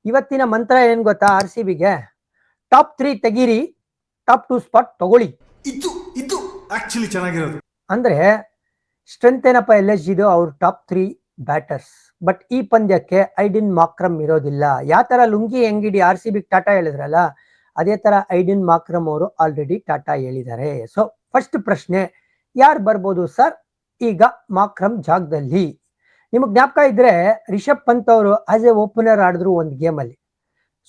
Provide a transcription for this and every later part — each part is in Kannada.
ಇವತ್ತಿನ ಮಂತ್ರ ಏನ್ ಗೊತ್ತಾ? RCBಗೆ ಟಾಪ್ 3 ತೆಗೀರಿ, ಟಾಪ್ 2 ಸ್ಪಾಟ್ ತಗೊಳ್ಳಿ. ಇದು ಆಕ್ಚುಲಿ ಚೆನ್ನಾಗಿರೋದು. ಅಂದ್ರೆ ಸ್ಟ್ರೆಂತ್ ಏನಪ್ಪ LSGದು, ಅವ್ರ ಟಾಪ್ 3 ಬ್ಯಾಟರ್ಸ್. ಬಟ್ ಈ ಪಂದ್ಯಕ್ಕೆ ಐಡಿನ್ ಮಾಕ್ರಮ್ ಇರೋದಿಲ್ಲ. ಯಾವ ತರ ಲುಂಗಿ ಹೆಂಗಿಡಿ RCB ಟಾಟಾ ಹೇಳಿದ್ರಲ್ಲ, ಅದೇ ತರ ಐಡಿನ್ ಮಾಕ್ರಮ್ ಅವರು ಆಲ್ರೆಡಿ ಟಾಟಾ ಹೇಳಿದ್ದಾರೆ. ಸೊ ಫಸ್ಟ್ ಪ್ರಶ್ನೆ, ಯಾರು ಬರ್ಬೋದು ಸರ್ ಈಗ ಮಾಕ್ರಮ್ ಜಾಗದಲ್ಲಿ? ನಿಮಗೆ ಜ್ಞಾಪಕ ಇದ್ರೆ ರಿಷಬ್ ಪಂತ್ ಅವರು ಆಸ್ ಎ ಓಪನರ್ ಆಡಿದ್ರು ಒಂದು ಗೇಮ್ ಅಲ್ಲಿ.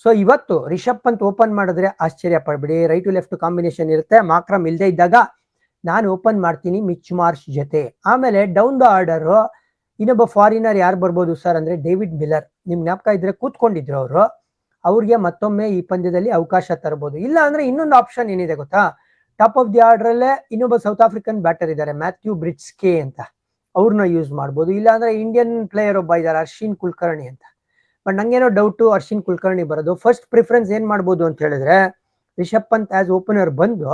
ಸೊ ಇವತ್ತು ರಿಷಬ್ ಪಂತ್ ಓಪನ್ ಮಾಡಿದ್ರೆ ಆಶ್ಚರ್ಯ ಪಡ್ಬಿಡಿ. ರೈಟ್ ಟು ಲೆಫ್ಟ್ ಕಾಂಬಿನೇಷನ್ ಇರುತ್ತೆ. ಮಾಕ್ರಮ್ ಇಲ್ಲದೆ ಇದ್ದಾಗ ನಾನು ಓಪನ್ ಮಾಡ್ತೀನಿ ಮಿಚ್ ಮಾರ್ಷ್ ಜೊತೆ. ಆಮೇಲೆ ಡೌನ್ ದ ಆರ್ಡರ್ ಇನ್ನೊಬ್ಬ ಫಾರಿನರ್ ಯಾರು ಬರ್ಬೋದು ಸರ್ ಅಂದ್ರೆ ಡೇವಿಡ್ ಮಿಲ್ಲರ್. ನಿಮ್ ಜ್ಞಾಪಕ ಇದ್ರೆ ಕೂತ್ಕೊಂಡಿದ್ರು ಅವರು, ಅವ್ರಿಗೆ ಮತ್ತೊಮ್ಮೆ ಈ ಪಂದ್ಯದಲ್ಲಿ ಅವಕಾಶ ತರಬಹುದು. ಇಲ್ಲ ಅಂದ್ರೆ ಇನ್ನೊಂದು ಆಪ್ಷನ್ ಏನಿದೆ ಗೊತ್ತಾ? ಟಾಪ್ ಆಫ್ ದಿ ಆರ್ಡರ್ ಅಲ್ಲೇ ಇನ್ನೊಬ್ಬ ಸೌತ್ ಆಫ್ರಿಕನ್ ಬ್ಯಾಟರ್ ಇದ್ದಾರೆ, ಮ್ಯಾಥ್ಯೂ ಬ್ರಿಡ್ಸ್ಕೆ ಅಂತ. ಅವ್ರನ್ನ ಯೂಸ್ ಮಾಡ್ಬೋದು. ಇಲ್ಲ ಅಂದ್ರೆ ಇಂಡಿಯನ್ ಪ್ಲೇಯರ್ ಒಬ್ಬ ಇದ್ದಾರೆ, ಅರ್ಶಿನ್ ಕುಲ್ಕರ್ಣಿ ಅಂತ. ಬಟ್ ನಂಗೇನೋ ಡೌಟು ಅರ್ಶಿನ್ ಕುಲ್ಕರ್ಣಿ ಬರೋದು. ಫಸ್ಟ್ ಪ್ರಿಫರೆನ್ಸ್ ಏನ್ ಮಾಡ್ಬೋದು ಅಂತ ಹೇಳಿದ್ರೆ, ರಿಷಬ್ ಪಂತ್ ಆಸ್ ಓಪನರ್ ಬಂದು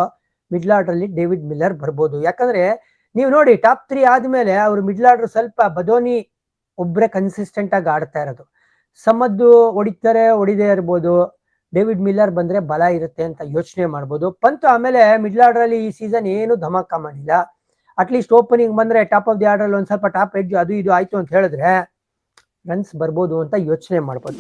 ಮಿಡ್ಲ್ ಆರ್ಡರ್ ಅಲ್ಲಿ ಡೇವಿಡ್ ಮಿಲ್ಲರ್ ಬರ್ಬೋದು. ಯಾಕಂದ್ರೆ ನೀವು ನೋಡಿ ಟಾಪ್ 3 ಆದ್ಮೇಲೆ ಅವ್ರು ಮಿಡ್ಲ್ ಆರ್ಡರ್ ಸ್ವಲ್ಪ ಬದೋನಿ ಒಬ್ರೆ ಕನ್ಸಿಸ್ಟೆಂಟ್ ಆಗಿ ಆಡ್ತಾ ಇರೋದು. ಸಮದ್ದು ಹೊಡಿತಾರೆ, ಹೊಡಿದೇ ಇರ್ಬೋದು. ಡೇವಿಡ್ ಮಿಲ್ಲರ್ ಬಂದ್ರೆ ಬಲ ಇರುತ್ತೆ ಅಂತ ಯೋಚನೆ ಮಾಡ್ಬೋದು. ಪಂತ್ ಆಮೇಲೆ ಮಿಡ್ಲ್ ಆರ್ಡರ್ ಅಲ್ಲಿ ಈ ಸೀಸನ್ ಏನು ಧಮಾಕ ಮಾಡಿಲ್ಲ. ಅಟ್ಲೀಸ್ಟ್ ಓಪನಿಂಗ್ ಬಂದ್ರೆ ಟಾಪ್ ಆಫ್ ದಿ ಆರ್ಡರ್ ಒಂದ್ ಸ್ವಲ್ಪ ಟಾಪ್ ಎಡ್ಜ್ ಅದು ಇದು ಆಯ್ತು ಅಂತ ಹೇಳಿದ್ರೆ ರನ್ಸ್ ಬರ್ಬೋದು ಅಂತ ಯೋಚನೆ ಮಾಡ್ಬೋದು.